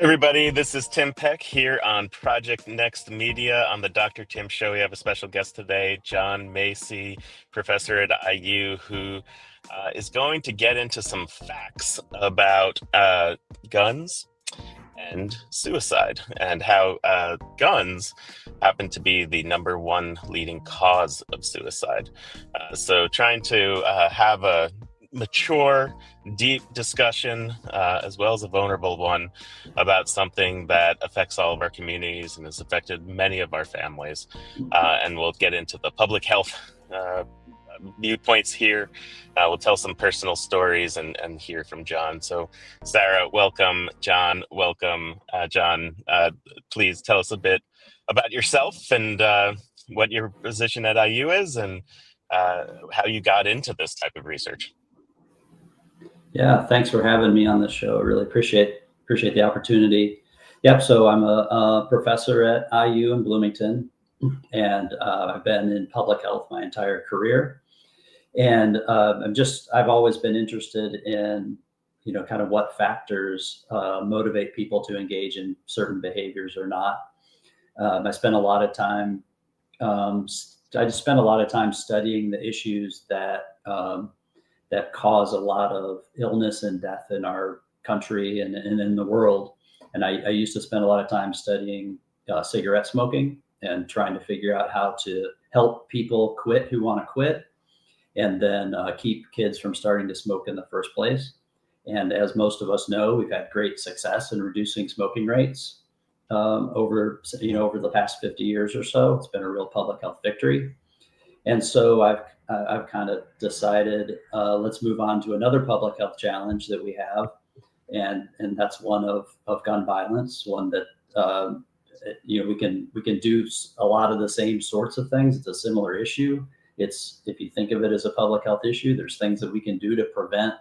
Everybody, this is Tim Peck here on Project Next Media on the Dr. Tim Show. We have a special guest today, Jon Macy, professor at IU, who is going to get into some facts about guns and suicide and how guns happen to be the number one leading cause of suicide. So trying to have a mature, deep discussion, as well as a vulnerable one, about something that affects all of our communities and has affected many of our families. And we'll get into the public health viewpoints here. We'll tell some personal stories and hear from Jon. So Sarah, welcome. Jon, welcome. Jon, please tell us a bit about yourself and what your position at IU is and how you got into this type of research. Yeah, thanks for having me on this show. I really appreciate the opportunity. Yep, so I'm a professor at IU in Bloomington, and I've been in public health my entire career. And I've always been interested in, kind of what factors motivate people to engage in certain behaviors or not. I spent a lot of time. I just spent a lot of time studying the issues that cause a lot of illness and death in our country and in the world. And I used to spend a lot of time studying cigarette smoking and trying to figure out how to help people quit who want to quit, and then keep kids from starting to smoke in the first place. And as most of us know, we've had great success in reducing smoking rates over the past 50 years or so. It's been a real public health victory. And so I've kind of decided, let's move on to another public health challenge that we have. And that's one of gun violence, one that, we can do a lot of the same sorts of things. It's a similar issue. If you think of it as a public health issue, there's things that we can do to prevent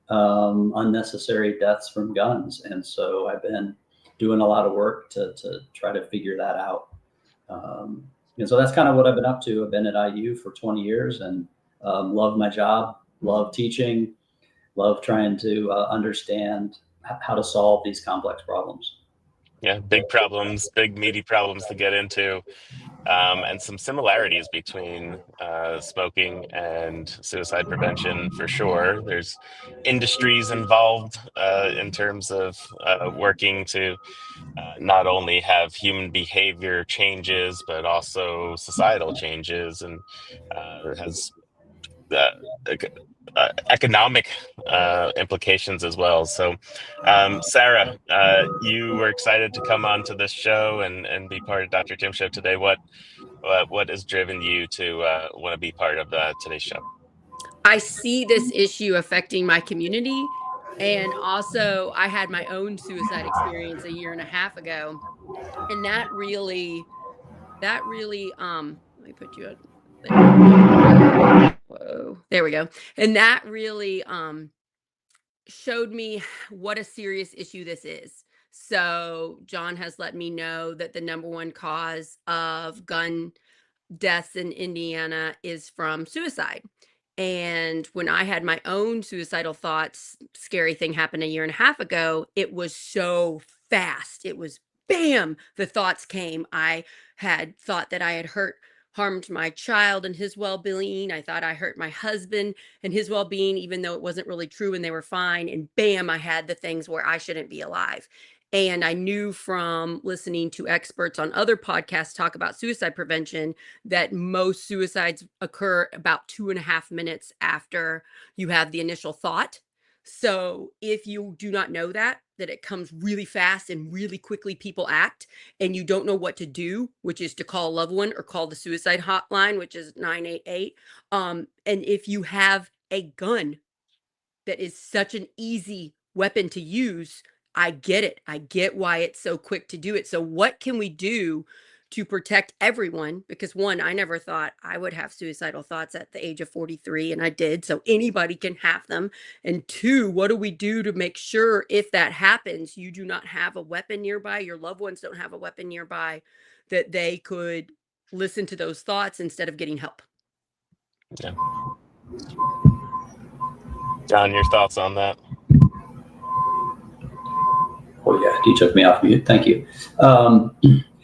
unnecessary deaths from guns. And so I've been doing a lot of work to try to figure that out. And so that's kind of what I've been up to. I've been at IU for 20 years and love my job, love teaching, love trying to understand how to solve these complex problems. Yeah, big problems, big meaty problems to get into, and some similarities between smoking and suicide prevention for sure. There's industries involved in terms of working to not only have human behavior changes, but also societal changes, and it has economic implications as well. So, Sarah, you were excited to come on to this show and be part of Dr. Tim Show today. What has driven you to want to be part of today's show? I see this issue affecting my community. And also I had my own suicide experience a year and a half ago. And that really, let me put you on. Whoa, there we go. And that really showed me what a serious issue this is. So Jon has let me know that the number one cause of gun deaths in Indiana is from suicide. And when I had my own suicidal thoughts, scary thing happened a year and a half ago, it was so fast. It was bam, the thoughts came. I had thought that I had harmed my child and his well-being. I thought I hurt my husband and his well-being, even though it wasn't really true and they were fine. And bam, I had the things where I shouldn't be alive. And I knew from listening to experts on other podcasts talk about suicide prevention that most suicides occur about 2.5 minutes after you have the initial thought. So if you do not know that it comes really fast and really quickly people act, and you don't know what to do, which is to call a loved one or call the suicide hotline, which is 988. And if you have a gun that is such an easy weapon to use, I get it. I get why it's so quick to do it. So what can we do to protect everyone? Because one, I never thought I would have suicidal thoughts at the age of 43, and I did. So anybody can have them. And two, what do we do to make sure if that happens, you do not have a weapon nearby, your loved ones don't have a weapon nearby, that they could listen to those thoughts instead of getting help? Yeah. Jon, your thoughts on that? Well, yeah, You took me off mute. Thank you.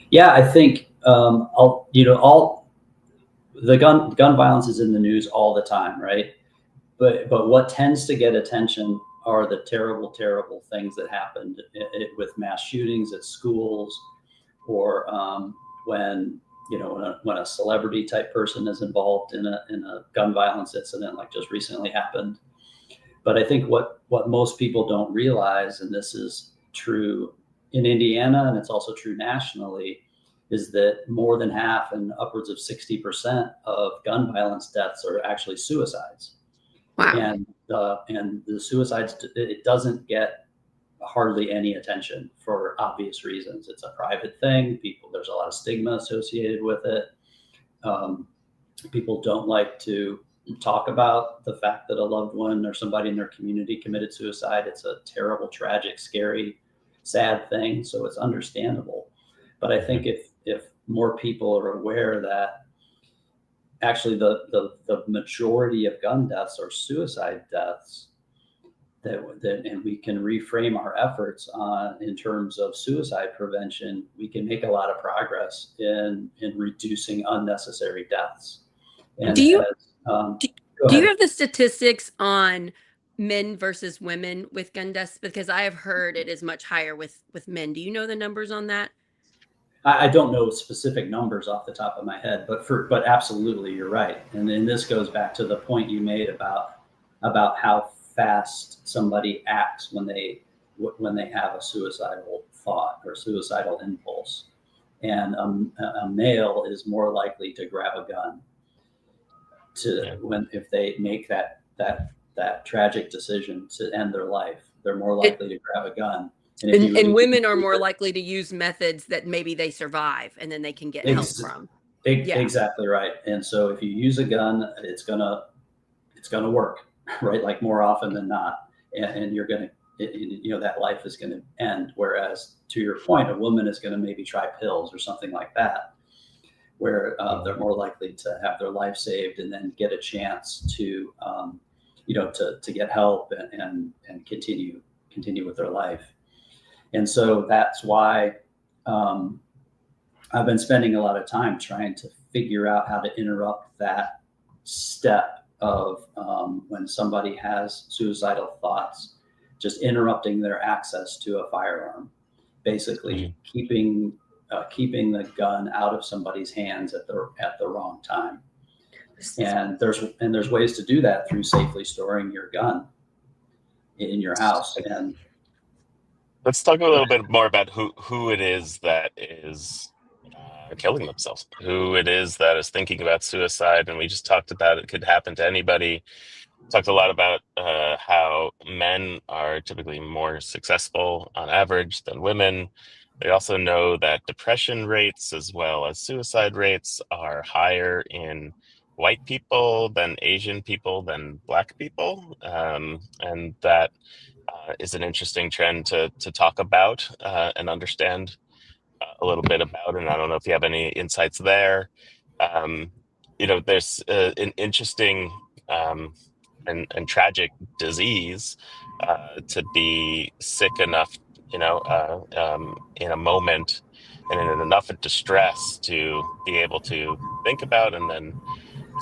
Yeah, I think all the gun violence is in the news all the time, right? But what tends to get attention are the terrible, terrible things that happened with mass shootings at schools, or when when a celebrity type person is involved in a gun violence incident, like just recently happened. But I think what most people don't realize, and this is true in Indiana, and it's also true nationally, is that more than half and upwards of 60% of gun violence deaths are actually suicides. Wow. And the suicides, it doesn't get hardly any attention for obvious reasons. It's a private thing. There's a lot of stigma associated with it. People don't like to talk about the fact that a loved one or somebody in their community committed suicide. It's a terrible, tragic, scary, sad thing. So it's understandable. But I think if more people are aware that actually the majority of gun deaths are suicide deaths, and we can reframe our efforts in terms of suicide prevention, we can make a lot of progress in reducing unnecessary deaths. And do you have the statistics on men versus women with gun deaths? Because I have heard it is much higher with men. Do you know the numbers on that? I don't know specific numbers off the top of my head, but absolutely, you're right. And then this goes back to the point you made about how fast somebody acts when they have a suicidal thought or suicidal impulse. And a male is more likely to grab a gun if they make that tragic decision to end their life. They're more likely to grab a gun. And women are more likely to use methods that maybe they survive and then they can get help from. Exactly right. And so if you use a gun, it's gonna work, right? Like more often than not, and you're gonna, that life is gonna end. Whereas to your point, a woman is gonna maybe try pills or something like that, where they're more likely to have their life saved and then get a chance to get help and continue with their life. And so that's why I've been spending a lot of time trying to figure out how to interrupt that step of when somebody has suicidal thoughts, just interrupting their access to a firearm, basically keeping the gun out of somebody's hands at the wrong time. And there's ways to do that through safely storing your gun in your house. And let's talk a little bit more about who it is that is killing themselves, who it is that is thinking about suicide. And we just talked about it could happen to anybody. Talked a lot about how men are typically more successful on average than women. We also know that depression rates as well as suicide rates are higher in white people than Asian people than Black people, and that is an interesting trend to talk about and understand a little bit about. And I don't know if you have any insights there. There's an interesting and tragic disease to be sick enough, in a moment and in enough of distress to be able to think about and then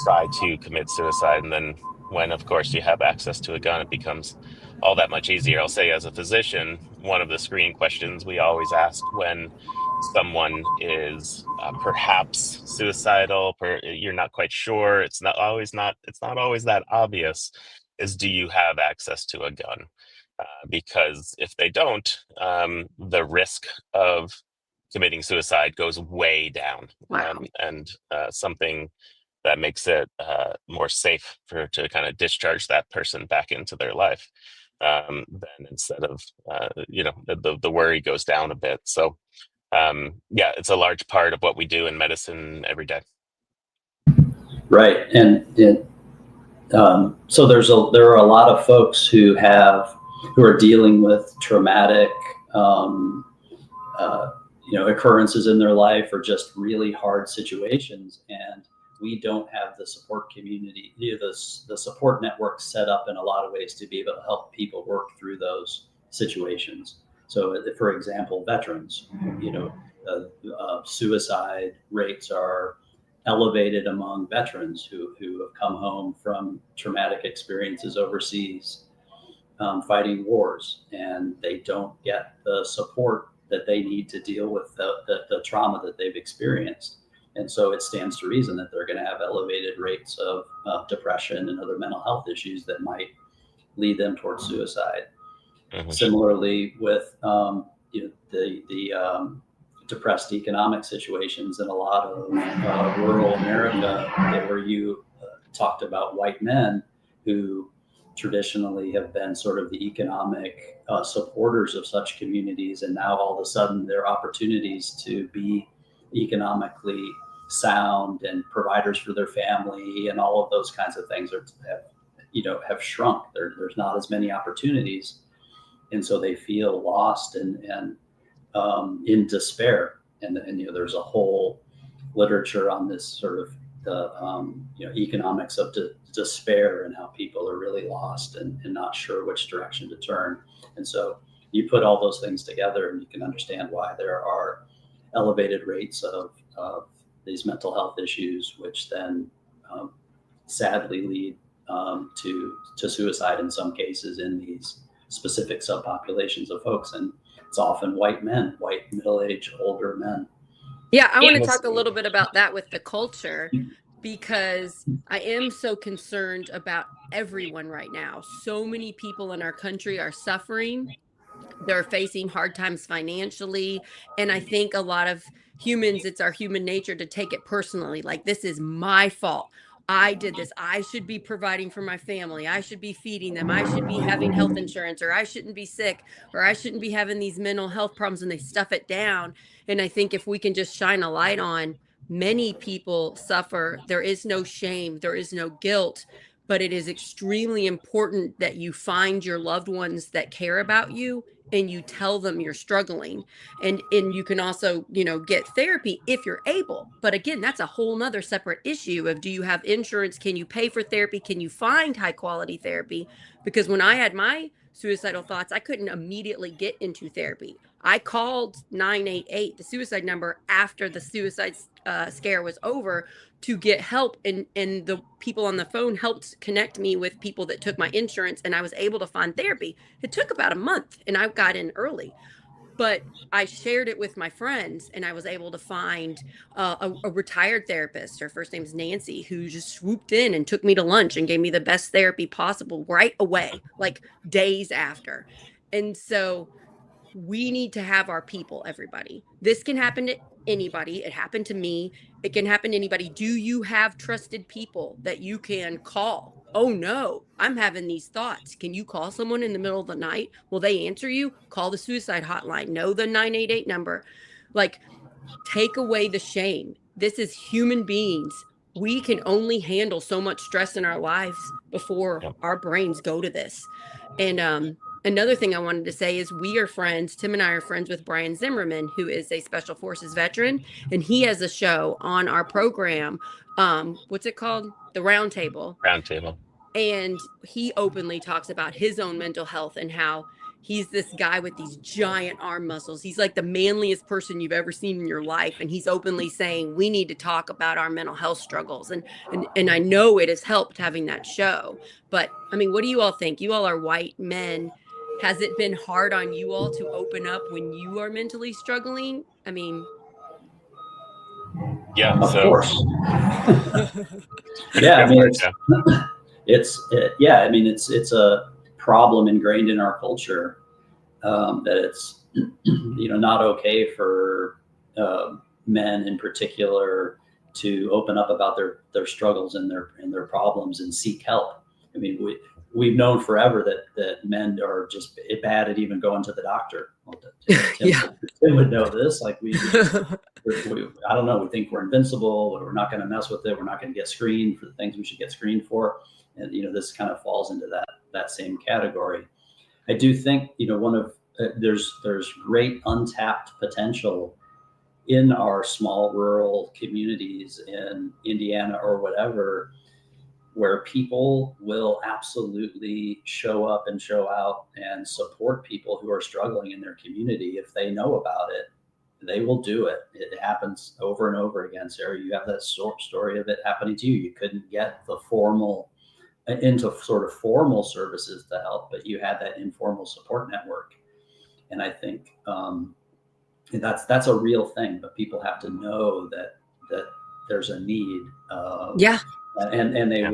try to commit suicide. And then when, of course, you have access to a gun, it becomes all that much easier. I'll say, as a physician, one of the screening questions we always ask when someone is perhaps suicidal, you're not quite sure, it's not always that obvious, is do you have access to a gun? Because if they don't, the risk of committing suicide goes way down. Wow. And something that makes it more safe to kind of discharge that person back into their life. Then instead of, the worry goes down a bit. So it's a large part of what we do in medicine every day. Right. And so there are a lot of folks who are dealing with traumatic, occurrences in their life, or just really hard situations. And we don't have the support community, the support network set up in a lot of ways to be able to help people work through those situations. So, for example, veterans, suicide rates are elevated among veterans who have come home from traumatic experiences overseas, fighting wars, and they don't get the support that they need to deal with the trauma that they've experienced. And so it stands to reason that they're going to have elevated rates of depression and other mental health issues that might lead them towards suicide. Mhm. Similarly, with the depressed economic situations in a lot of rural America, where you talked about white men who traditionally have been sort of the economic supporters of such communities, and now all of a sudden their opportunities to be economically sound and providers for their family and all of those kinds of things have shrunk. There's not as many opportunities, and so they feel lost and in despair. And there's a whole literature on this sort of the economics of despair and how people are really lost and not sure which direction to turn. And so you put all those things together, and you can understand why there are elevated rates of these mental health issues, which then sadly lead to suicide in some cases in these specific subpopulations of folks. And it's often white men, white middle-aged older men. Yeah, I want to talk a little bit about that with the culture, because I am so concerned about everyone right now. So many people in our country are suffering. They're facing hard times financially. And I think a lot of humans, it's our human nature to take it personally. Like, this is my fault. I did this. I should be providing for my family. I should be feeding them. I should be having health insurance, or I shouldn't be sick, or I shouldn't be having these mental health problems, and they stuff it down. And I think if we can just shine a light on, many people suffer. There is no shame. There is no guilt. But it is extremely important that you find your loved ones that care about you, and you tell them you're struggling. And you can also, get therapy if you're able. But again, that's a whole nother separate issue of, do you have insurance? Can you pay for therapy? Can you find high quality therapy? Because when I had my suicidal thoughts, I couldn't immediately get into therapy. I called 988, the suicide number, after the suicide scare was over, to get help. And the people on the phone helped connect me with people that took my insurance, and I was able to find therapy. It took about a month, and I got in early. But I shared it with my friends, and I was able to find a retired therapist. Her first name is Nancy, who just swooped in and took me to lunch and gave me the best therapy possible right away, like days after. And so we need to have our people, everybody. This can happen to anybody. It happened to me. It can happen to anybody. Do you have trusted people that you can call? Oh no, I'm having these thoughts. Can you call someone in the middle of the night? Will they answer you? Call the suicide hotline. Know the 988 number. Like, take away the shame. This is human beings. We can only handle so much stress in our lives before Yep. our brains go to this. And another thing I wanted to say is, we are friends. Tim and I are friends with Brian Zimmerman, who is a Special Forces veteran, and he has a show on our program. What's it called? The Roundtable. Roundtable. And he openly talks about his own mental health and how he's this guy with these giant arm muscles. He's like the manliest person you've ever seen in your life. And he's openly saying, we need to talk about our mental health struggles. And I know it has helped having that show. But I mean, what do you all think? You all are white men. Has it been hard on you all to open up when you are mentally struggling? I mean, Yeah. Of So course. Yeah, I go mean, for it, Joe. it's a problem ingrained in our culture, that it's not okay for men in particular to open up about their struggles and their problems and seek help. I mean, we've known forever that men are just bad at even going to the doctor. Well, Tim would know this. Like I don't know. We think we're invincible. We're not going to mess with it. We're not going to get screened for the things we should get screened for. And this kind of falls into that same category. I do think there's great untapped potential in our small rural communities in Indiana or whatever, where people will absolutely show up and show out and support people who are struggling in their community. If they know about it, they will do it. It happens over and over again. Sarah, you have that story of it happening to you. You couldn't get the formal into sort of formal services to help, but you had that informal support network. And I think that's a real thing, but people have to know that there's a need. Yeah. And they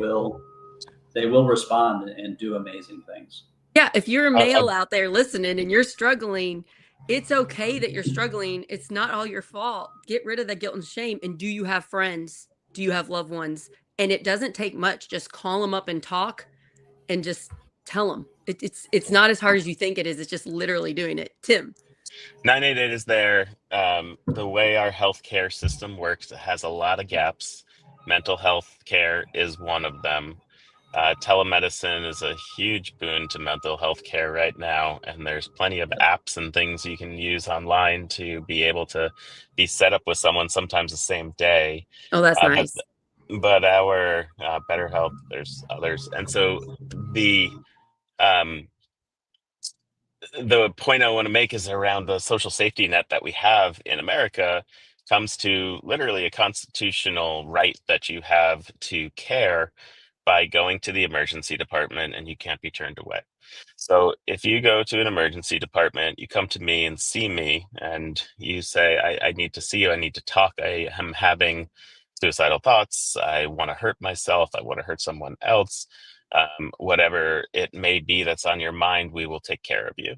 will respond and do amazing things. Yeah. If you're a male out there listening and you're struggling, it's okay that you're struggling. It's not all your fault. Get rid of the guilt and shame. And do you have friends? Do you have loved ones? And it doesn't take much. Just call them up and talk and just tell them. It's not as hard as you think it is. It's just literally doing it. Tim. 988 is there. The way our healthcare system works, it has a lot of gaps. Mental health care is one of them. Telemedicine is a huge boon to mental health care right now, and there's plenty of apps and things you can use online to be able to be set up with someone sometimes the same day. Oh, that's nice. But our BetterHelp, there's others, and so the point I want to make is around the social safety net that we have in America comes to literally a constitutional right that you have to care by going to the emergency department, and you can't be turned away. So if you go to an emergency department, you come to me and see me, and you say, I need to see you, I need to talk, I am having suicidal thoughts, I want to hurt myself, I want to hurt someone else, whatever it may be that's on your mind, we will take care of you,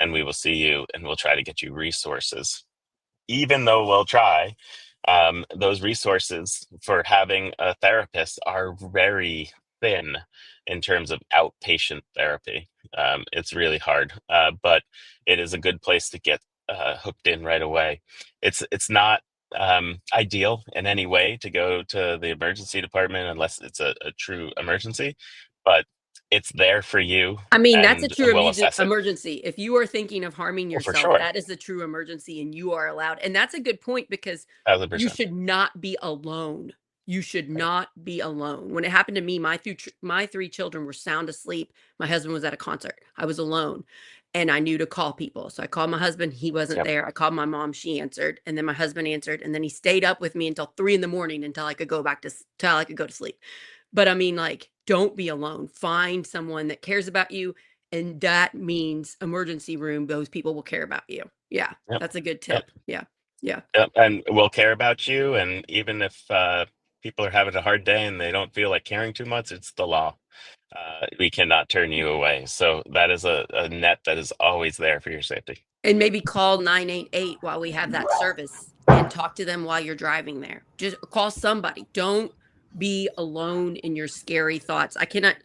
and we will see you, and we'll try to get you resources. Even though we'll try, those resources for having a therapist are very thin in terms of outpatient therapy. It's really hard, but it is a good place to get hooked in right away. It's not ideal in any way to go to the emergency department unless it's a true emergency, but it's there for you. I mean, that's a and true we'll assess it. emergency. If you are thinking of harming for yourself, sure. that is a true emergency and you are allowed. And that's a good point because 1,000%. you should not be alone. You should not be alone. When it happened to me, my three children were sound asleep. My husband was at a concert. I was alone and I knew to call people. So I called my husband. He wasn't Yep. there. I called my mom. She answered. And then my husband answered. And then he stayed up with me until 3 a.m. until I could go to sleep. But I mean, like, don't be alone. Find someone that cares about you. And that means emergency room. Those people will care about you. Yeah. Yep. That's a good Yep. tip. Yeah. Yeah. Yep. And we'll care about you. And even if people are having a hard day and they don't feel like caring too much, it's the law. We cannot turn you away. So that is a net that is always there for your safety. And maybe call 988 while we have that service and talk to them while you're driving there. Just call somebody. Don't be alone in your scary thoughts. I cannot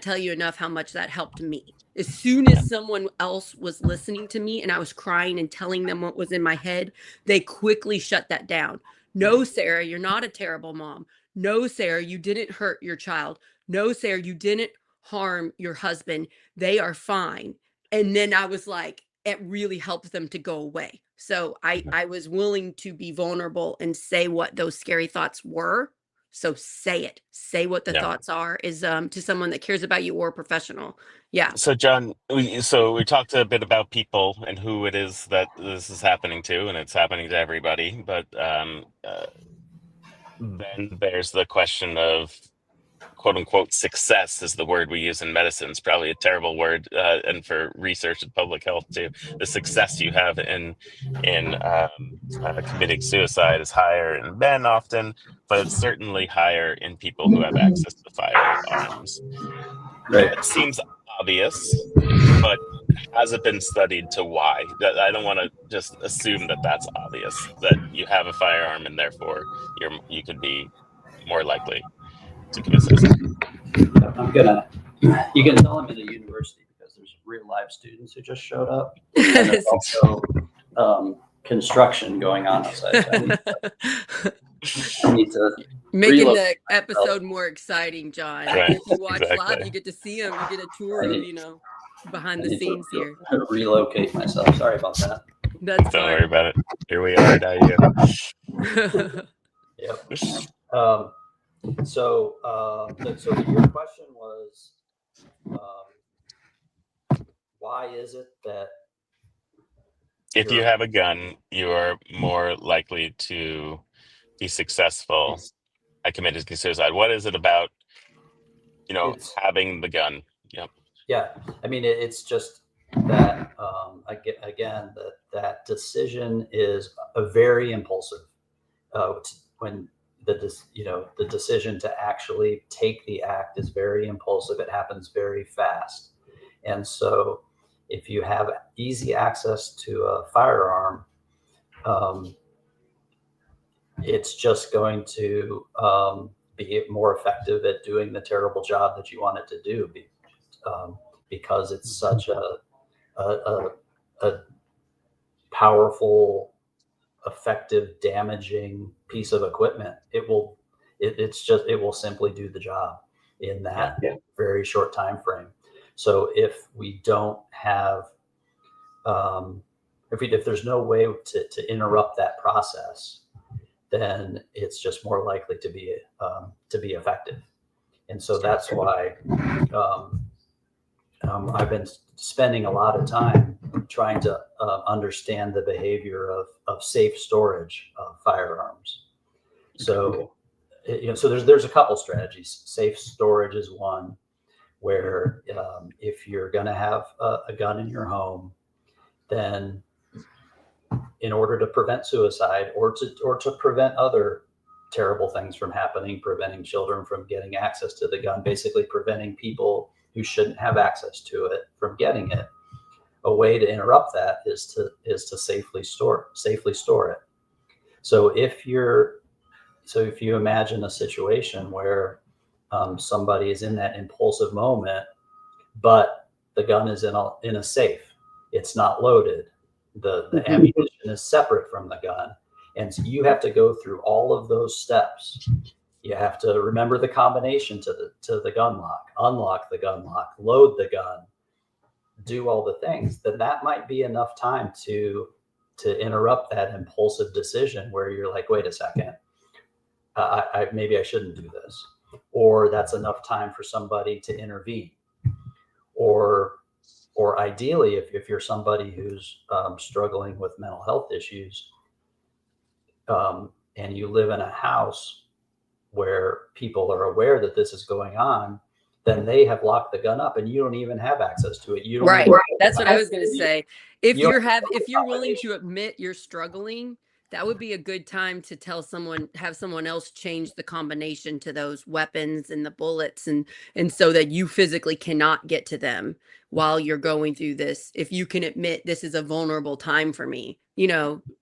tell you enough how much that helped me. As soon as someone else was listening to me and I was crying and telling them what was in my head, they quickly shut that down. No, Sarah, you're not a terrible mom. No, Sarah, you didn't hurt your child. No, Sarah, you didn't harm your husband. They are fine. And then I was like, it really helped them to go away. So I was willing to be vulnerable and say what those scary thoughts were. So say it. Say what the thoughts are is to someone that cares about you or a professional. Yeah. So John, we talked a bit about people and who it is that this is happening to, and it's happening to everybody. But then there's the question of quote unquote success is the word we use in medicine. It's probably a terrible word, and for research and public health too. The success you have in committing suicide is higher in men often, but it's certainly higher in people who have access to firearms. Right. It seems obvious, but has it been studied to why? I don't want to just assume that that's obvious, that you have a firearm and therefore you could be more likely to commit suicide. You can tell I'm in the university because there's real live students who just showed up. And there's also construction going on outside. So I need to making the episode more exciting, John. Right, If you watch exactly. live, you get to see them. You get a tour of, behind the scenes here. Relocate myself. Sorry about that. That's Don't worry about it. Here we are. Now you. Yep. So, your question was, why is it that If you you're have a gun, you are more likely to be successful it's at committing suicide. What is it about, it's having the gun? Yep. yeah. I mean, it's just that again that decision is a very impulsive. When the decision to actually take the act is very impulsive. It happens very fast, and so if you have easy access to a firearm, um, it's just going to be more effective at doing the terrible job that you want it to do, um, because it's such a, a powerful, effective, damaging piece of equipment. It will simply do the job in Yeah. that very short time frame. So if we don't have if there's no way to interrupt that process, then it's just more likely to be effective. And so that's why um, I've been spending a lot of time trying to understand the behavior of safe storage of firearms. So, so there's a couple strategies. Safe storage is one where if you're going to have a gun in your home, then in order to prevent suicide or to prevent other terrible things from happening, preventing children from getting access to the gun, basically preventing people who shouldn't have access to it from getting it. A way to interrupt that is to safely store it. So if you imagine a situation where somebody is in that impulsive moment, but the gun is in a safe, it's not loaded, the ammunition is separate from the gun, and so you have to go through all of those steps. You have to remember the combination to the gun lock, unlock the gun lock, load the gun, do all the things. Then that might be enough time to interrupt that impulsive decision where you're like, wait a second, maybe I shouldn't do this, or that's enough time for somebody to intervene, or ideally, if you're somebody who's struggling with mental health issues, and you live in a house where people are aware that this is going on, then they have locked the gun up and you don't even have access to it. You don't Right. even That's what I was going to say. If you don't if you're willing to admit you're struggling, that would be a good time to have someone else change the combination to those weapons and the bullets, and so that you physically cannot get to them while you're going through this. If you can admit this is a vulnerable time for me,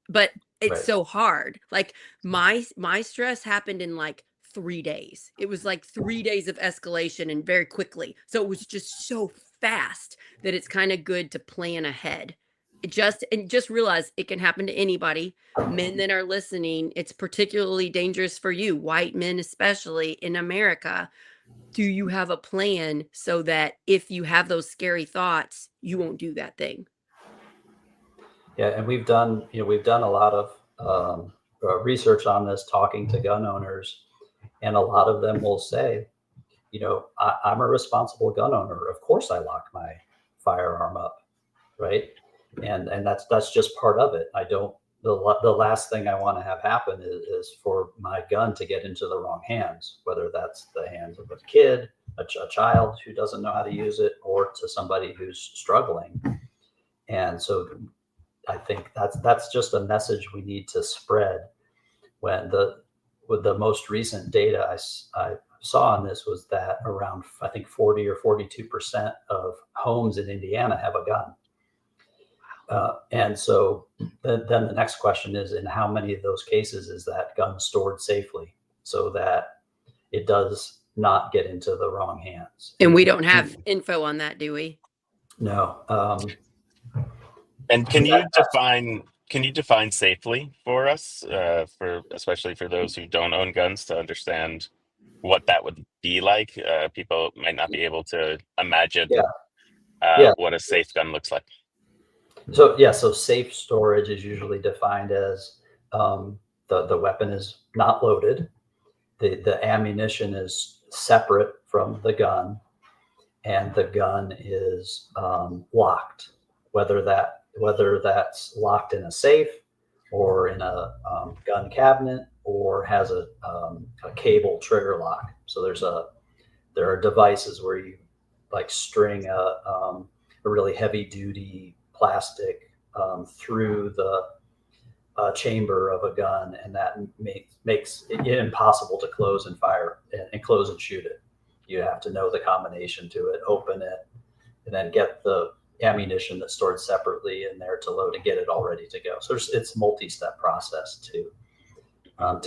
but it's Right. so hard. Like my stress happened in like 3 days. It was like 3 days of escalation and very quickly. So it was just so fast that it's kind of good to plan ahead. Just realize it can happen to anybody. Men that are listening, it's particularly dangerous for you, white men especially in America. Do you have a plan so that if you have those scary thoughts, you won't do that thing? Yeah, and we've done a lot of research on this, talking to gun owners, and a lot of them will say, I'm a responsible gun owner. Of course, I lock my firearm up, right? And that's just part of it. I don't. The last thing I want to have happen is for my gun to get into the wrong hands, whether that's the hands of a kid, a child who doesn't know how to use it, or to somebody who's struggling. And so I think that's just a message we need to spread. With the most recent data I saw on this was that around, I think, 40 or 42% of homes in Indiana have a gun. And so then the next question is, in how many of those cases is that gun stored safely so that it does not get into the wrong hands? And we don't have info on that, do we? No. And can you define safely for us, especially for those who don't own guns, to understand what that would be like? People might not be able to imagine Yeah. what a safe gun looks like. So safe storage is usually defined as the weapon is not loaded, the ammunition is separate from the gun, and the gun is locked, whether that's locked in a safe or in a gun cabinet or has a cable trigger lock. So there are devices where you like string a really heavy duty plastic through the chamber of a gun, and that makes it impossible to close and fire and close and shoot it. You have to know the combination to it, open it, and then get the ammunition that's stored separately in there to load and get it all ready to go. So it's a multi-step process to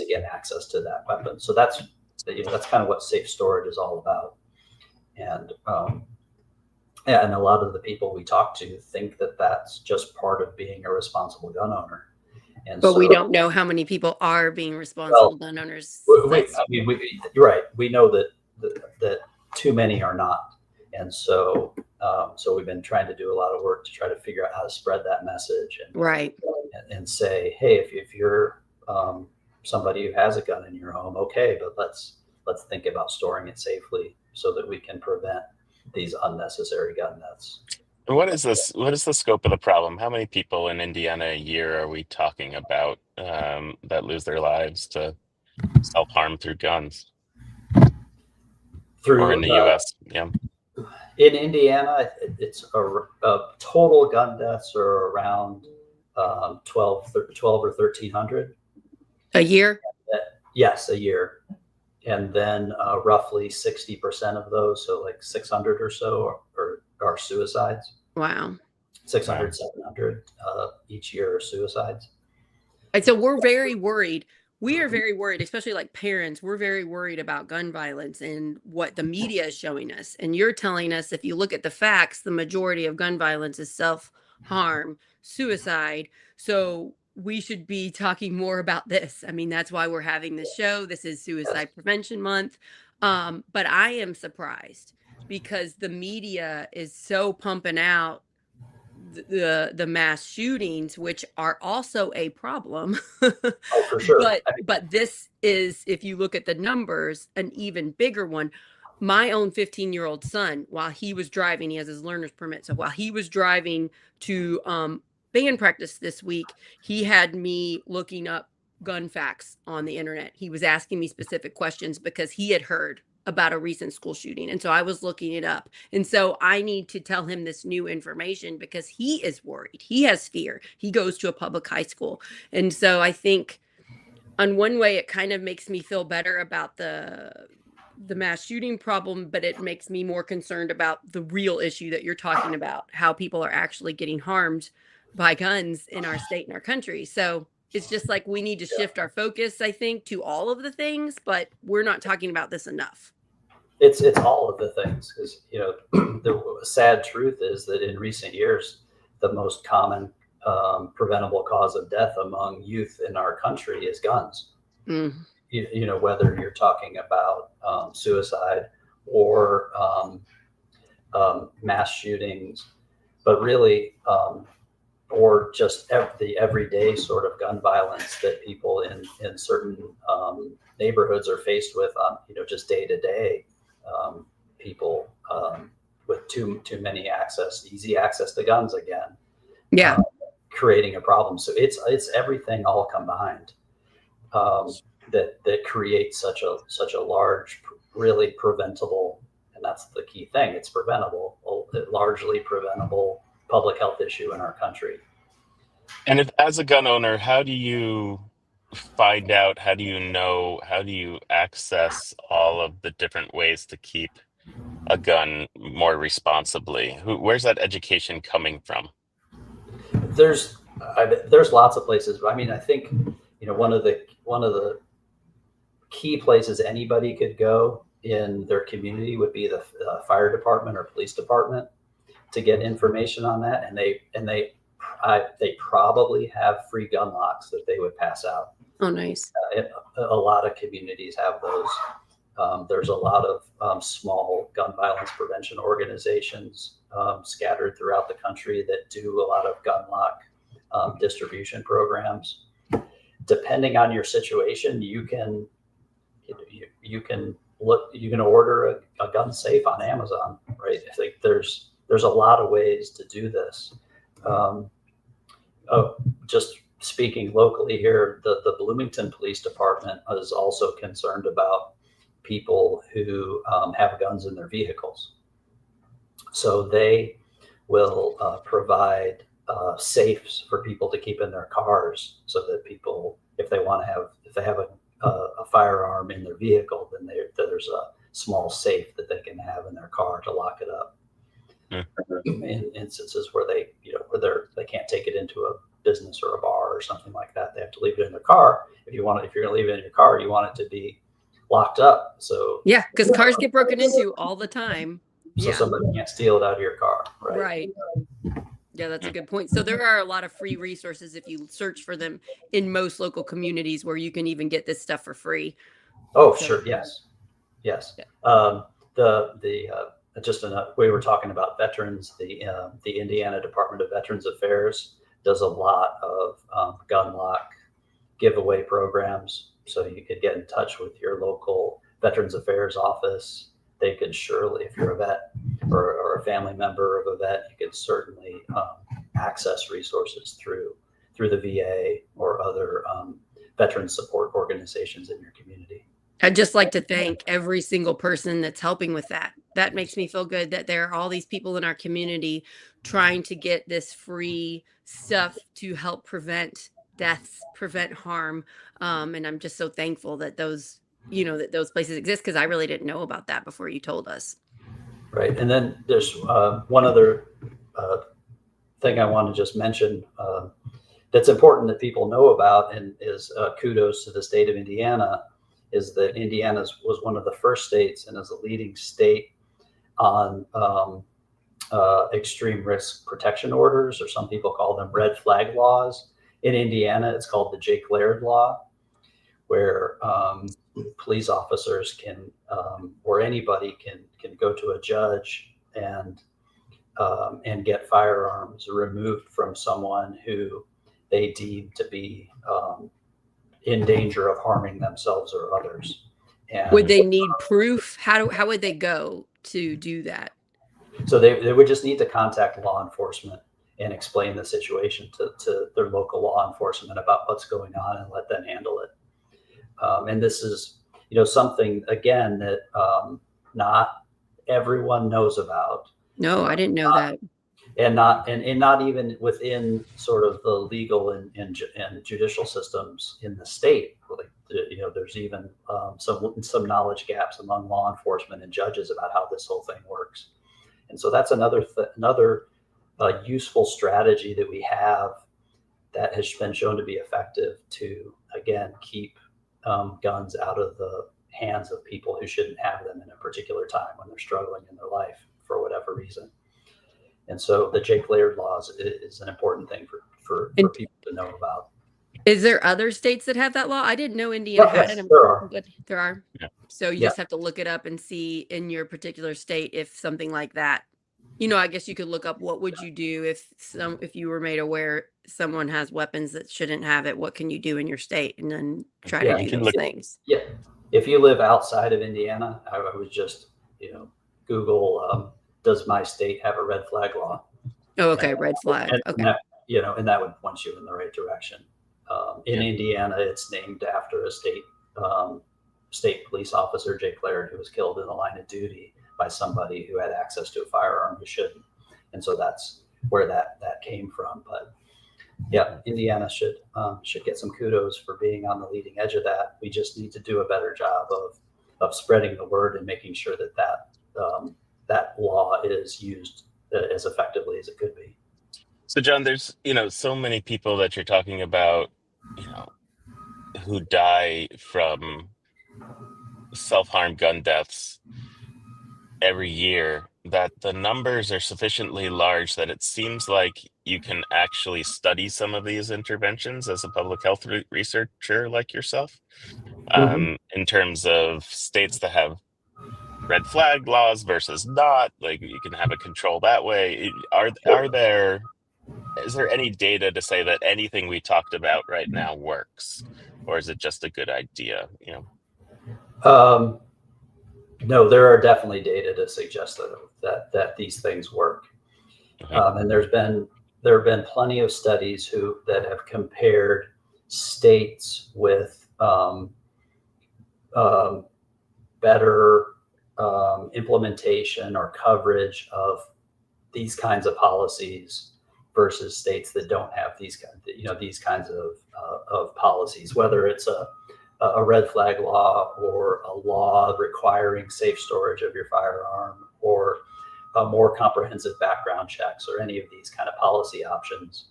get access to that weapon. So that's kind of what safe storage is all about. And and a lot of the people we talk to think that that's just part of being a responsible gun owner. And But so, we don't know how many people are being responsible gun owners. You're right. We know that too many are not. And so we've been trying to do a lot of work to try to figure out how to spread that message and say, hey, if you're somebody who has a gun in your home, okay, but let's think about storing it safely so that we can prevent these unnecessary gun deaths. What is this? What is the scope of the problem? How many people in Indiana a year are we talking about that lose their lives to self-harm through guns? Or in the U.S.? Yeah. In Indiana, it's a total gun deaths are around 12 or 1,300 a year. Yes, a year. And then roughly 60% of those, so like 600 or so, are suicides. Wow. 600, 700 each year are suicides. And so we're very worried. We are very worried, especially like parents. We're very worried about gun violence and what the media is showing us. And you're telling us, if you look at the facts, the majority of gun violence is self-harm, suicide. So we should be talking more about this. I mean, that's why we're having this show. This is Suicide Prevention Month. But I am surprised because the media is so pumping out the mass shootings, which are also a problem. Oh, for sure. But this is, if you look at the numbers, an even bigger one. My own 15-year-old son, while he was driving, he has his learner's permit. So while he was driving to band practice this week, he had me looking up gun facts on the internet. He was asking me specific questions because he had heard about a recent school shooting. And so I was looking it up. And so I need to tell him this new information because he is worried. He has fear. He goes to a public high school. And so I think on one way, it kind of makes me feel better about the mass shooting problem, but it makes me more concerned about the real issue that you're talking about, how people are actually getting harmed by guns in our state and our country. So it's just like we need to shift our focus, I think, to all of the things, but we're not talking about this enough. It's all of the things, because the sad truth is that in recent years, the most common preventable cause of death among youth in our country is guns. Whether you're talking about suicide or mass shootings, but really or just the everyday sort of gun violence that people in certain neighborhoods are faced with on just day to day. People with too many easy access to guns again. Yeah. Creating a problem. So it's everything all combined that creates such a large, really preventable, and that's the key thing. It's preventable, largely preventable public health issue in our country. And as a gun owner, how do you find out? How do you know? How do you access all of the different ways to keep a gun more responsibly? Where's that education coming from? There's lots of places. I mean, I think one of the key places anybody could go in their community would be the fire department or police department to get information on that, and they probably have free gun locks that they would pass out. Oh, nice. A lot of communities have those. There's a lot of small gun violence prevention organizations scattered throughout the country that do a lot of gun lock distribution programs. Depending on your situation, you can you can order a gun safe on Amazon, right? I think there's a lot of ways to do this. Just speaking locally here, the Bloomington Police Department is also concerned about people who have guns in their vehicles. So they will provide safes for people to keep in their cars, so that people, if they have a firearm in their vehicle, then there's a small safe that they can have in their car to lock it up. In instances where they can't take it into a business or a bar or something like that, they have to leave it in their car. If you're going to leave it in your car, you want it to be locked up. So yeah, because cars get broken into all the time. So somebody can't steal it out of your car, right? Right. Yeah, that's a good point. So there are a lot of free resources if you search for them in most local communities, where you can even get this stuff for free. Oh, so, sure. Yes. Yeah. We were talking about veterans. The Indiana Department of Veterans Affairs does a lot of gun lock giveaway programs. So you could get in touch with your local Veterans Affairs office. They could surely, if you're a vet or a family member of a vet, you could certainly access resources through the VA or other veteran support organizations in your community. I'd just like to thank every single person that's helping with that. That makes me feel good that there are all these people in our community trying to get this free stuff to help prevent deaths, prevent harm. And I'm just so thankful that those places exist, because I really didn't know about that before you told us. Right. And then there's one other thing I want to just mention that's important that people know about, and is kudos to the state of Indiana, is that Indiana was one of the first states and is a leading state on extreme risk protection orders, or some people call them red flag laws. In Indiana, it's called the Jake Laird Law, where police officers can, or anybody can go to a judge and get firearms removed from someone who they deem to be in danger of harming themselves or others. And would they need proof? How would they go to do that? So they would just need to contact law enforcement and explain the situation to their local law enforcement about what's going on, and let them handle it. And this is, something, again, that not everyone knows about. No, I didn't know that. And not even within sort of the legal and judicial systems in the state. Like, there's even some knowledge gaps among law enforcement and judges about how this whole thing works. And so that's another useful strategy that we have that has been shown to be effective to, again, keep guns out of the hands of people who shouldn't have them in a particular time when they're struggling in their life for whatever reason. And so the Jake Laird laws is an important thing for people to know about. Is there other states that have that law? I didn't know Indiana had it. There are. There are. Yeah. So you just have to look it up and see in your particular state if something like that. I guess you could look up, what would you do if you were made aware someone has weapons that shouldn't have it? What can you do in your state? And then try to do those things. Yeah. If you live outside of Indiana, I would just Google does my state have a red flag law? Oh, okay. Red flag. Okay. And that would point you in the right direction. In Indiana, it's named after a state police officer, Jake Laird, who was killed in the line of duty by somebody who had access to a firearm who shouldn't. And so that's where that came from. But yeah, Indiana should get some kudos for being on the leading edge of that. We just need to do a better job of spreading the word and making sure that law is used as effectively as it could be. So, John, there's so many people that you're talking about, who die from self-harm gun deaths every year, that the numbers are sufficiently large that it seems like you can actually study some of these interventions as a public health researcher like yourself, in terms of states that have red flag laws versus not. Like, you can have a control that way. Is there any data to say that anything we talked about right now works, or is it just a good idea? No, there are definitely data to suggest that these things work. And there have been plenty of studies that have compared states with better implementation or coverage of these kinds of policies versus states that don't have these kinds of policies, whether it's a red flag law or a law requiring safe storage of your firearm or more comprehensive background checks or any of these kind of policy options.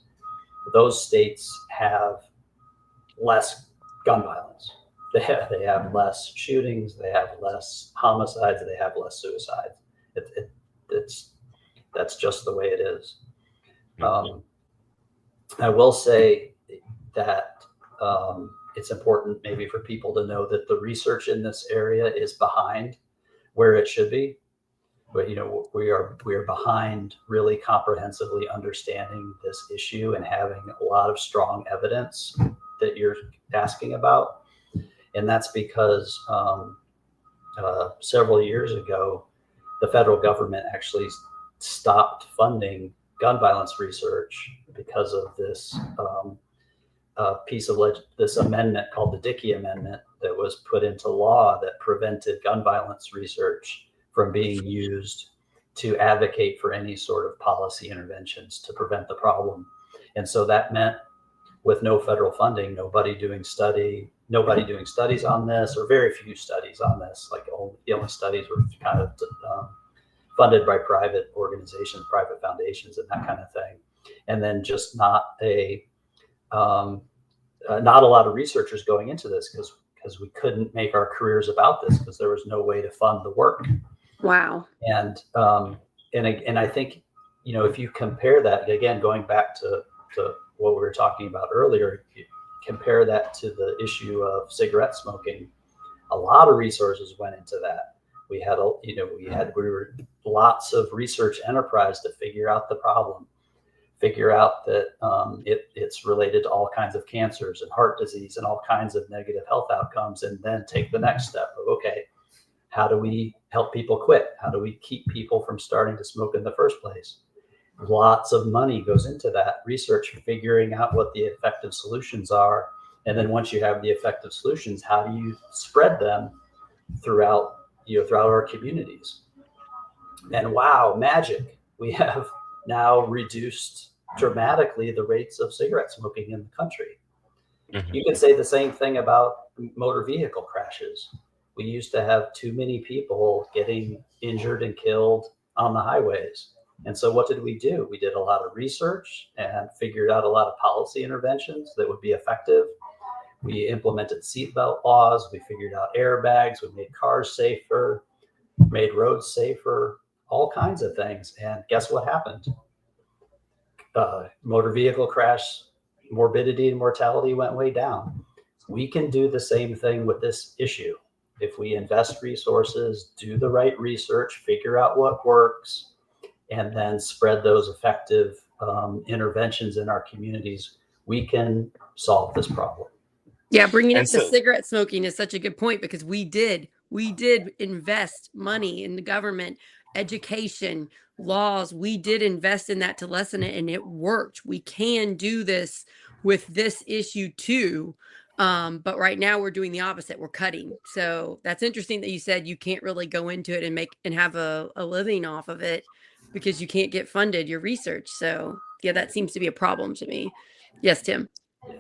Those states have less gun violence. They have less shootings. They have less homicides. They have less suicides. That's just the way it is. I will say that it's important maybe for people to know that the research in this area is behind where it should be. But we are behind really comprehensively understanding this issue and having a lot of strong evidence that you're asking about. And that's because several years ago, the federal government actually stopped funding gun violence research because of this this amendment called the Dickey Amendment that was put into law that prevented gun violence research from being used to advocate for any sort of policy interventions to prevent the problem. And so that meant with no federal funding, nobody doing studies on this, or very few studies on this. Like the only studies were kind of funded by private organizations, private foundations, and that kind of thing. And then just not a lot of researchers going into this because we couldn't make our careers about this because there was no way to fund the work. Wow. And I think, if you compare that, again, going back to what we were talking about earlier, compare that to the issue of cigarette smoking, a lot of resources went into that. We were lots of research enterprise to figure out the problem, figure out that it's related to all kinds of cancers and heart disease and all kinds of negative health outcomes, and then take the next step of, okay, how do we help people quit? How do we keep people from starting to smoke in the first place? Lots of money goes into that research, figuring out what the effective solutions are. And then once you have the effective solutions, how do you spread them throughout our communities? And wow, magic. We have now reduced dramatically the rates of cigarette smoking in the country. You could say the same thing about motor vehicle crashes. We used to have too many people getting injured and killed on the highways. And so what did we do? We did a lot of research and figured out a lot of policy interventions that would be effective. We implemented seatbelt laws. We figured out airbags. We made cars safer, made roads safer, all kinds of things. And guess what happened? Motor vehicle crash morbidity and mortality went way down. We can do the same thing with this issue. If we invest resources, do the right research, figure out what works, and then spread those effective interventions in our communities, we can solve this problem. Yeah, bringing up the cigarette smoking is such a good point, because we did invest money in the government, education, laws. We did invest in that to lessen it, and it worked. We can do this with this issue too. But right now we're doing the opposite. We're cutting. So that's interesting that you said you can't really go into it and have a living off of it because you can't get funded your research. So yeah, that seems to be a problem to me. Yes, Tim.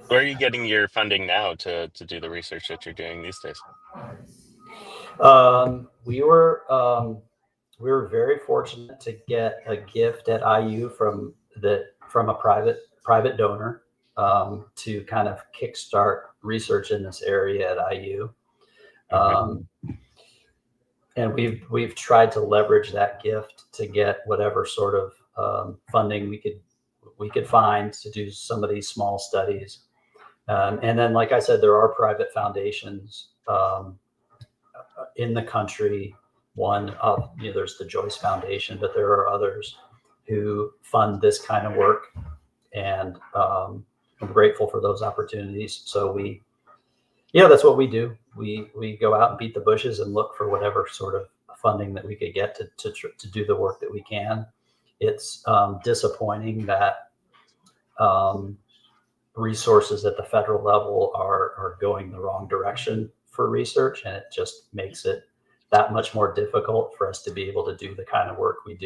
Where are you getting your funding now to do the research that you're doing these days? We were very fortunate to get a gift at IU from a private donor to kind of kickstart research in this area at IU. And we've tried to leverage that gift to get whatever sort of funding we could find to do some of these small studies. And then, like I said, there are private foundations in the country. There's the Joyce Foundation, but there are others who fund this kind of work, and I'm grateful for those opportunities. So that's what we do. we go out and beat the bushes and look for whatever sort of funding that we could get to do the work that we can. It's disappointing that resources at the federal level are going the wrong direction for research, and it just makes it that much more difficult for us to be able to do the kind of work we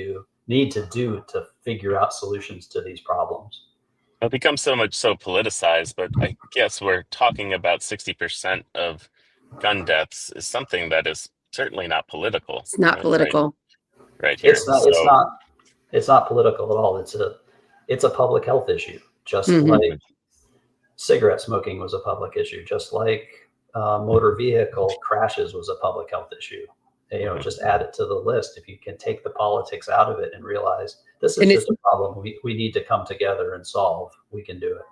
need to do to figure out solutions to these problems. It becomes so politicized, but I guess we're talking about 60% of gun deaths is something that is certainly not political. It's not political. Right here. It's not political at all. It's a public health issue, just like cigarette smoking was a public issue, just like motor vehicle crashes was a public health issue. Just add it to the list. If you can take the politics out of it and realize this is just a problem we need to come together and solve, we can do it.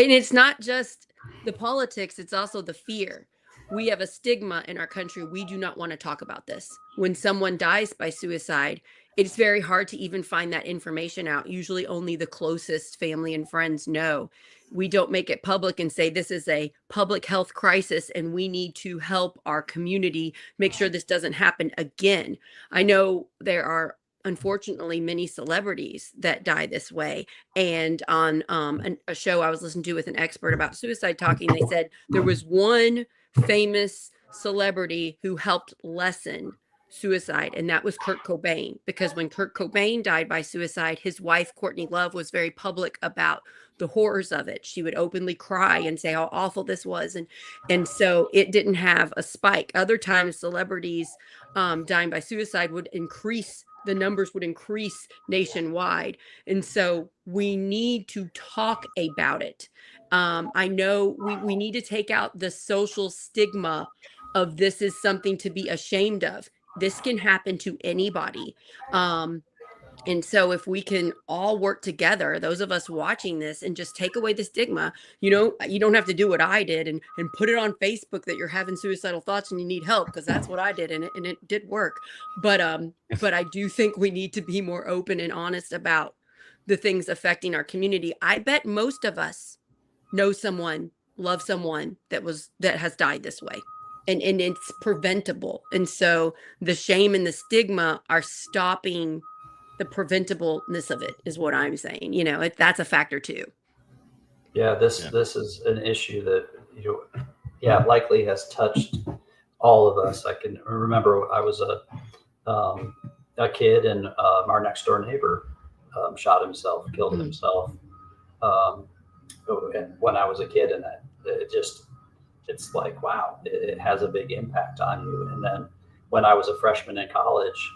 And it's not just the politics, it's also the fear. We have a stigma in our country. We do not want to talk about this. When someone dies by suicide, it's very hard to even find that information out. Usually only the closest family and friends know. We don't make it public and say this is a public health crisis and we need to help our community make sure this doesn't happen again. I know there are unfortunately many celebrities that die this way. And on a show I was listening to with an expert about suicide talking, they said there was one famous celebrity who helped lessen suicide, and that was Kurt Cobain, because when Kurt Cobain died by suicide, his wife Courtney Love was very public about the horrors of it. She would openly cry and say how awful this was, and so it didn't have a spike. Other times celebrities dying by suicide would increase, the numbers would increase nationwide, and so we need to talk about it. I know we need to take out the social stigma of this is something to be ashamed of. This can happen to anybody. And so if we can all work together, those of us watching this, and just take away the stigma, you don't have to do what I did and put it on Facebook that you're having suicidal thoughts and you need help, because that's what I did, and it did work. But I do think we need to be more open and honest about the things affecting our community. I bet most of us know someone, love someone that has died this way. And it's preventable. And so the shame and the stigma are stopping the preventableness of it, is what I'm saying. That's a factor too. Yeah, this is an issue that likely has touched all of us. I can remember I was a kid, and our next door neighbor shot himself, killed himself. And when I was a kid, and it's like, wow, it has a big impact on you. And then when I was a freshman in college,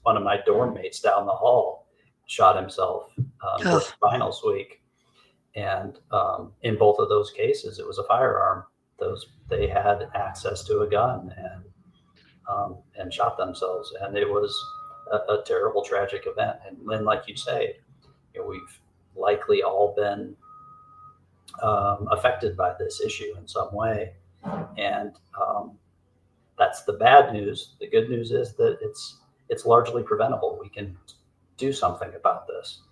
one of my dorm mates down the hall shot himself during finals week. And in both of those cases, it was a firearm. They had access to a gun and shot themselves. And it was a terrible, tragic event. And then, like you say, we've likely all been affected by this issue in some way, and that's the bad news. The good news is that it's largely preventable. We can do something about this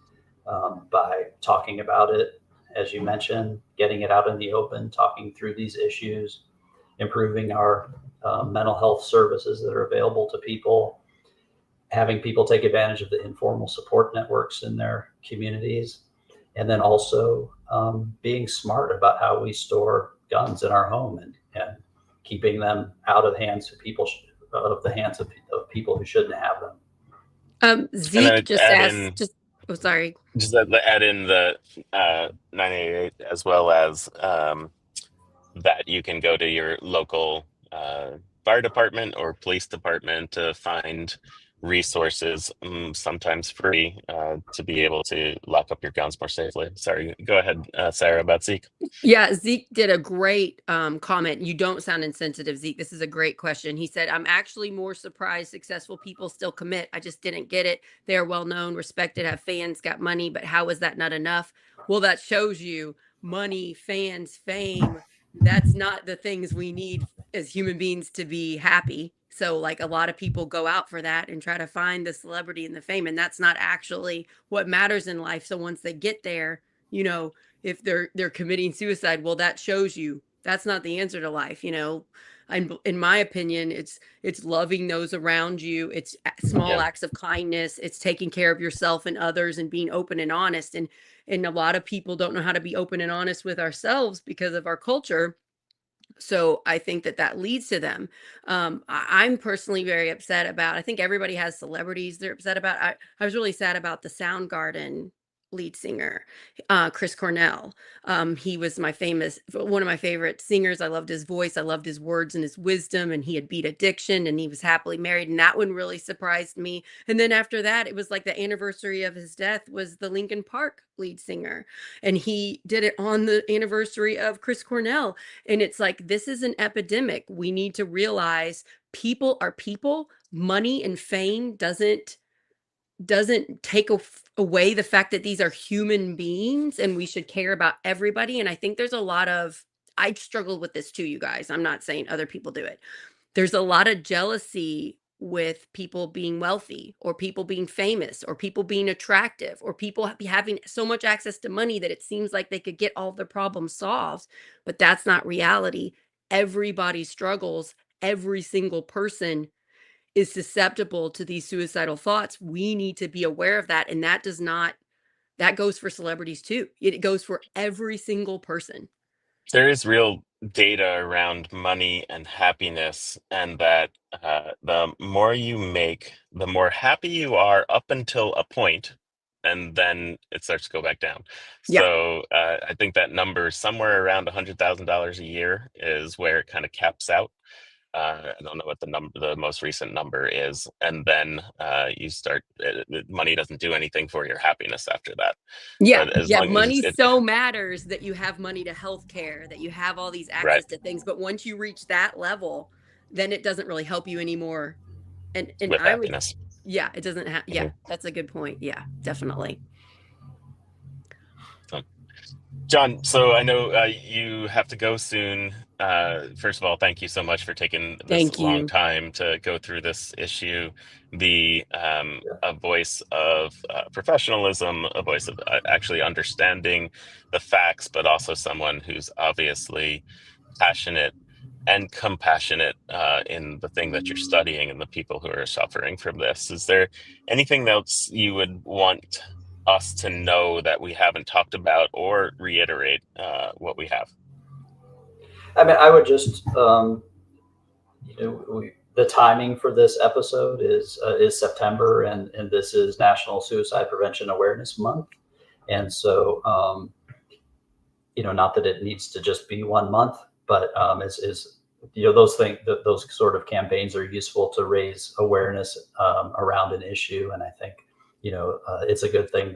by talking about it, as you mentioned, getting it out in the open, talking through these issues, improving our mental health services that are available to people, having people take advantage of the informal support networks in their communities, and then also being smart about how we store guns in our home and keeping them out of the hands of people of people who shouldn't have them. Zeke just asked. Sorry. Just add in the 988, as well as that you can go to your local fire department or police department to find resources, sometimes free, to be able to lock up your guns more safely. Sorry, go ahead, Sarah, about Zeke. Yeah, Zeke did a great comment. You don't sound insensitive, Zeke. This is a great question. He said, I'm actually more surprised successful people still commit. I just didn't get it. They're well known, respected, have fans, got money, but how is that not enough? Well, that shows you money, fans, fame. That's not the things we need as human beings to be happy. So like a lot of people go out for that and try to find the celebrity and the fame, and that's not actually what matters in life. So once they get there, if they're committing suicide. Well, that shows you that's not the answer to life. In my opinion, it's loving those around you. It's small Yeah. acts of kindness. It's taking care of yourself and others and being open and honest. And a lot of people don't know how to be open and honest with ourselves because of our culture. So I think that leads to them. I'm personally very upset about. I think everybody has celebrities they're upset about. I was really sad about the Soundgarden lead singer, Chris Cornell. He was one of my favorite singers. I loved his voice. I loved his words and his wisdom. And he had beat addiction, and he was happily married. And that one really surprised me. And then after that, it was like the anniversary of his death was the Linkin Park lead singer, and he did it on the anniversary of Chris Cornell. And it's like, this is an epidemic. We need to realize people are people. Money and fame doesn't take away the fact that these are human beings and we should care about everybody. And I think there's a lot of, I struggled with this too, you guys. I'm not saying other people do it. There's a lot of jealousy with people being wealthy or people being famous or people being attractive or people having so much access to money that it seems like they could get all their problems solved. But that's not reality. Everybody struggles. Every single person is susceptible to these suicidal thoughts. We need to be aware of that. And that goes for celebrities too. It goes for every single person. There is real data around money and happiness, and that the more you make, the more happy you are up until a point, and then it starts to go back down. Yeah. So I think that number somewhere around $100,000 a year is where it kind of caps out. I don't know what the most recent number is, and then you start. Money doesn't do anything for your happiness after that. Yeah. But as Yeah. long as Money it, so matters that you have money to healthcare, that you have all these right, access to things. But once you reach that level, then it doesn't really help you anymore. And with I would, happiness. yeah, it doesn't have, yeah, Mhm. that's a good point. Yeah, definitely. So, John, so I know you have to go soon. First of all, thank you so much for taking this Thank long you. time to go through this issue. The Yeah. a voice of professionalism, a voice of actually understanding the facts, but also someone who's obviously passionate and compassionate in the thing that you're studying and the people who are suffering from this. Is there anything else you would want us to know that we haven't talked about, or reiterate what we have? I mean, I would just, the timing for this episode is September, and this is National Suicide Prevention Awareness Month, and so not that it needs to just be 1 month, but is those sort of campaigns are useful to raise awareness around an issue, and I think it's a good thing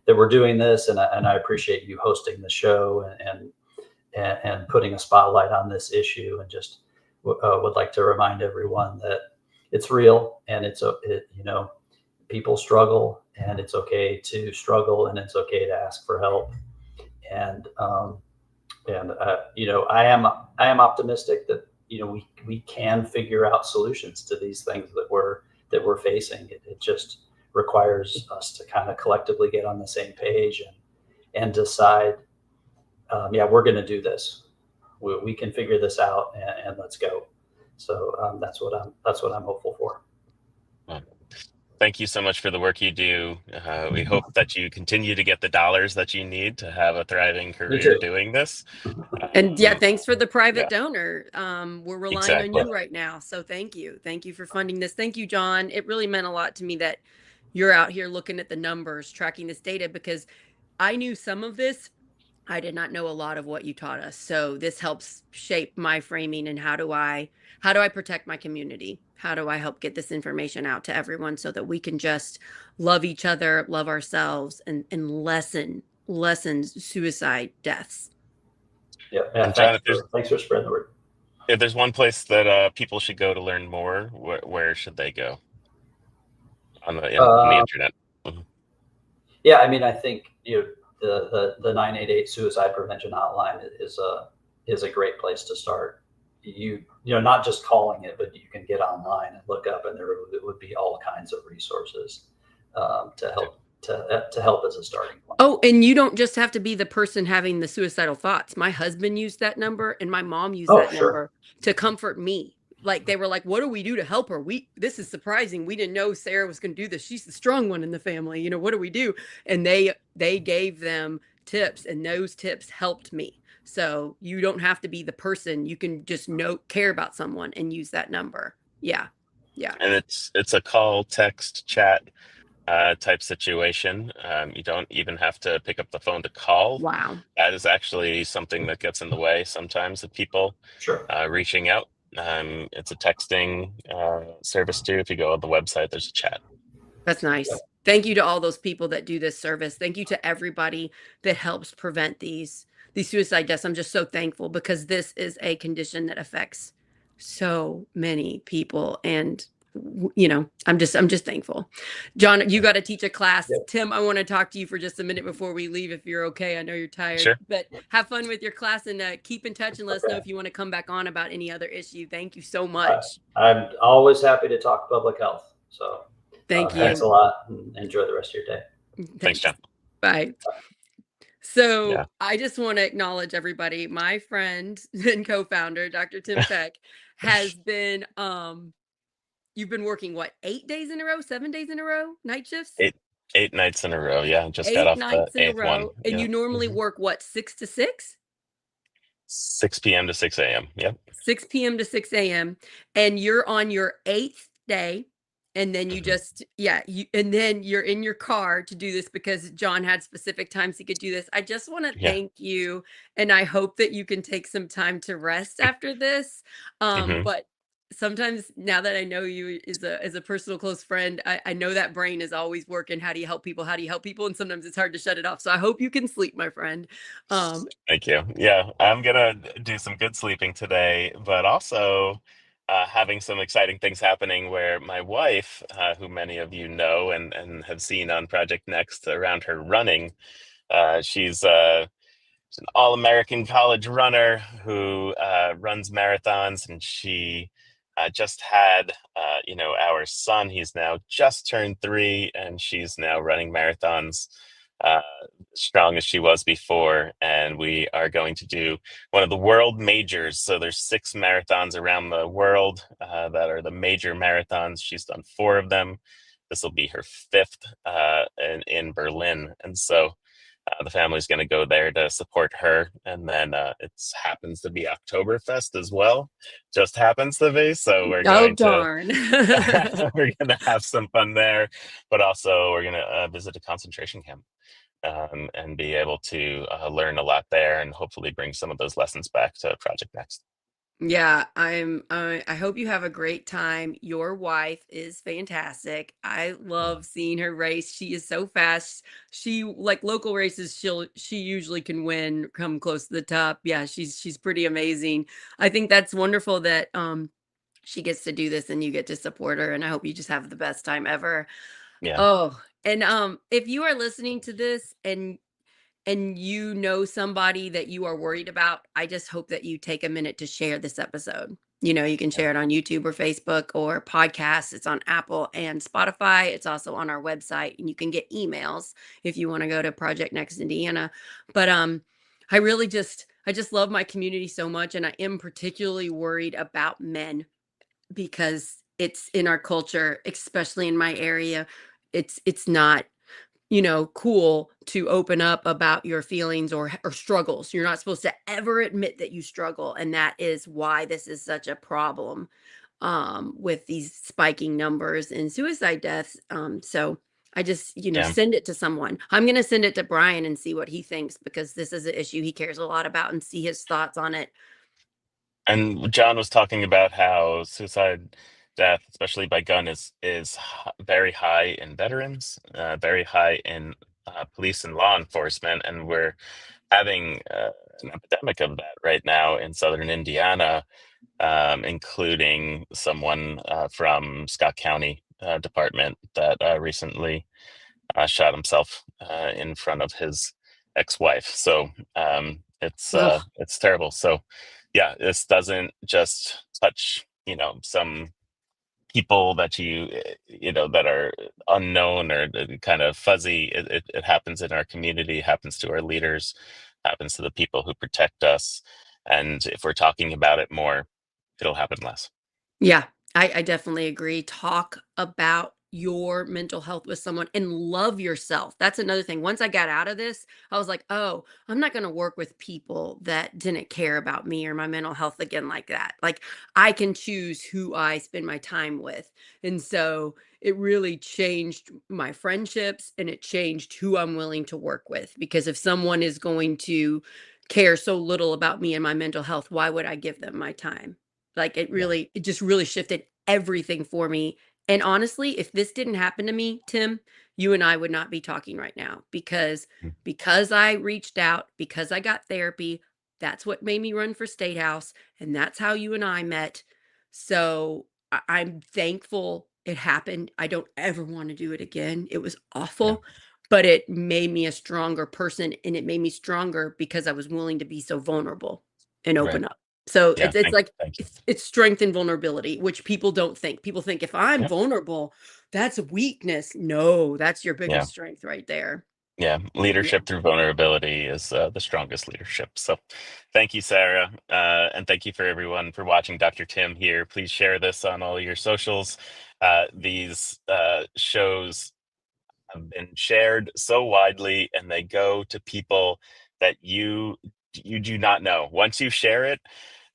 that we're doing this, and I appreciate you hosting the show and putting a spotlight on this issue, and just would like to remind everyone that it's real, and people struggle, and it's okay to struggle, and it's okay to ask for help. And I am optimistic that we can figure out solutions to these things that we're facing. It just requires us to kind of collectively get on the same page and decide, we're going to do this. We can figure this out, and let's go. So that's what I'm hopeful for. Well, thank you so much for the work you do. We hope that you continue to get the dollars that you need to have a thriving Me career too. doing this. And yeah, thanks for the private Yeah, donor. We're relying on exactly. you right now. So thank you. Thank you for funding this. Thank you, John. It really meant a lot to me that you're out here looking at the numbers, tracking this data, because I knew some of this. I did not know a lot of what you taught us. So this helps shape my framing and how do I protect my community? How do I help get this information out to everyone so that we can just love each other, love ourselves, and lessen suicide deaths? Yeah. And John, Thanks for spreading the word. if there's one place that people should go to learn more, where should they go on the Uh, internet? Mhm. yeah, I mean, I think the 988 suicide prevention hotline is a great place to start. Not just calling it, but you can get online and look up, and there would be all kinds of resources to help as a starting point. Oh, and you don't just have to be the person having the suicidal thoughts. My husband used that number and my mom used that number to comfort me. Like they were like, what do we do to help her? This is surprising. We didn't know Sarah was going to do this. She's the strong one in the family. You know, what do we do? And they gave them tips, and those tips helped me. So you don't have to be the person. You can just care about someone and use that number. Yeah. Yeah. And it's a call, text, chat type situation. You don't even have to pick up the phone to call. Wow. That is actually something that gets in the way sometimes of people reaching out. It's a texting service too. If you go on the website, there's a chat. That's nice. Yeah. Thank you to all those people that do this service. Thank you to everybody that helps prevent these suicide deaths. I'm just so thankful because this is a condition that affects so many people, and you know, I'm just thankful. Jon, you got to teach a class. Yep. Tim, I want to talk to you for just a minute before we leave, if you're okay. I know you're tired. Sure. But have fun with your class, and keep in touch and let us know if you want to come back on about any other issue. Thank you so much. I'm always happy to talk public health. So thank you. Thanks a lot, and enjoy the rest of your day. Thanks, Jon. Bye. So I just want to acknowledge everybody. My friend and co-founder, Dr. Tim Peck, has been you've been working, what, 8 days in a row, 7 days in a row, night shifts? Eight nights in a row. Yeah, just got off the 8th one. And you normally work, what, 6 to 6? 6 p.m. to 6 a.m. Yep. 6 p.m. to 6 a.m. And you're on your 8th day. And then you and then you're in your car to do this because Jon had specific times he could do this. I just want to thank you. And I hope that you can take some time to rest after this. But sometimes, now that I know you as a personal close friend, I know that brain is always working. How do you help people? How do you help people? And sometimes it's hard to shut it off. So I hope you can sleep, my friend. Thank you. Yeah, I'm going to do some good sleeping today, but also having some exciting things happening where my wife, who many of you know and have seen on Project Next around her running, she's an all-American college runner who runs marathons, and she just had, our son. He's now just turned 3, and she's now running marathons strong as she was before. And we are going to do one of the world majors. So there's 6 marathons around the world that are the major marathons. She's done 4 of them. This will be her 5th in Berlin. And so the family's going to go there to support her. And then it happens to be Oktoberfest as well. Just happens to be. So we're going we're going to have some fun there. But also we're going to visit a concentration camp and be able to learn a lot there, and hopefully bring some of those lessons back to Project Next. Yeah, I hope you have a great time. Your wife is fantastic. I love seeing her race. She is so fast. She, like local races, she usually can win, come close to the top. Yeah, she's pretty amazing. I think that's wonderful that she gets to do this and you get to support her, and I hope you just have the best time ever. Yeah. Oh, and if you are listening to this and you know somebody that you are worried about, I just hope that you take a minute to share this episode. You know, you can share it on YouTube or Facebook or podcasts. It's on Apple and Spotify. It's also on our website, and you can get emails if you want to go to Project Next Indiana. But I just love my community so much, and I am particularly worried about men because it's in our culture, especially in my area. It's not, cool to open up about your feelings or struggles. You're not supposed to ever admit that you struggle. And that is why this is such a problem with these spiking numbers in suicide deaths. So I just, send it to someone. I'm going to send it to Brian and see what he thinks, because this is an issue he cares a lot about, and see his thoughts on it. And Jon was talking about how suicide death, especially by gun, is very high in veterans, very high in police and law enforcement, and we're having an epidemic of that right now in southern Indiana, including someone from Scott County Department that recently shot himself in front of his ex-wife. So it's terrible. So yeah, this doesn't just touch some people that that are unknown or kind of fuzzy. It happens in our community, happens to our leaders, happens to the people who protect us. And if we're talking about it more, it'll happen less. Yeah, I definitely agree. Talk about your mental health with someone and love yourself. That's another thing. Once I got out of this, I was like, oh, I'm not going to work with people that didn't care about me or my mental health again like that. Like, I can choose who I spend my time with. And so it really changed my friendships and it changed who I'm willing to work with. Because if someone is going to care so little about me and my mental health, why would I give them my time? Like, Yeah. it just really shifted everything for me, and honestly, if this didn't happen to me, Tim, you and I would not be talking right now Mm. because I reached out, because I got therapy, that's what made me run for state house, and that's how you and I met. So, I'm thankful it happened. I don't ever wanna do it again. It was Yeah. awful, but it made me a stronger person, and it made me stronger because I was willing to be so vulnerable and Right. open up. So Yeah. it's like Thank you. it's strength and vulnerability, which people don't think. People think if I'm Yeah. vulnerable, that's weakness. No, that's your Yeah. biggest strength right there. Yeah, Yeah. leadership through vulnerability is the strongest leadership. So, thank you, Sarah, and thank you for everyone for watching. Dr. Tim here. Please share this on all your socials. These shows have been shared so widely, and they go to people that you do not know. Once you share it,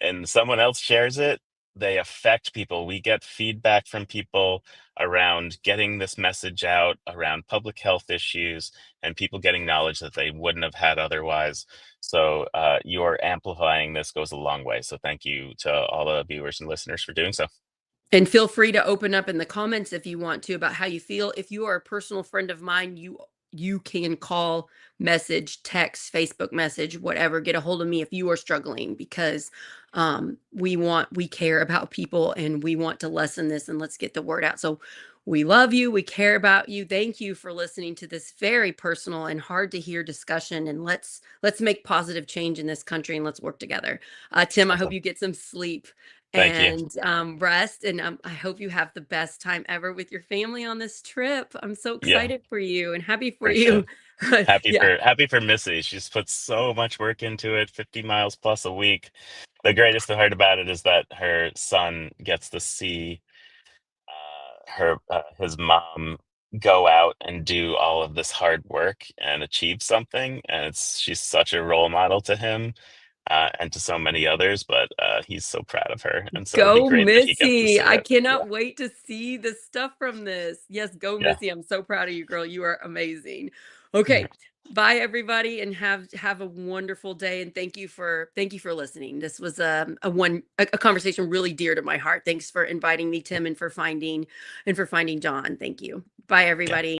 and someone else shares it, they affect people. We get feedback from people around getting this message out around public health issues and people getting knowledge that they wouldn't have had otherwise. So your amplifying this goes a long way. So thank you to all the viewers and listeners for doing so. And feel free to open up in the comments if you want to about how you feel. If you are a personal friend of mine, you can call, message, text, Facebook message, whatever, get a hold of me if you are struggling because we care about people and we want to lessen this and let's get the word out. So we love you, we care about you. Thank you for listening to this very personal and hard to hear discussion and let's make positive change in this country and let's work together. Tim, I hope Awesome. you get some sleep Thank you. and rest. And I hope you have the best time ever with your family on this trip. I'm so Yeah, excited for you and happy for appreciate you. it. Happy Yeah, for happy for Missy. She's put so much work into it, 50 miles plus a week. The greatest part about it is that her son gets to see her his mom go out and do all of this hard work and achieve something, and she's such a role model to him and to so many others. But he's so proud of her, and so it'd be go great that he gets to Missy. see I it. Yeah, cannot wait to see the stuff from this. Yes, go yeah. Missy. I'm so proud of you, girl. You are amazing. Yeah. Okay. Bye everybody and have a wonderful day and thank you for listening. This was a conversation really dear to my heart. Thanks for inviting me, Tim, and for finding John. Thank you. Bye Yeah. everybody.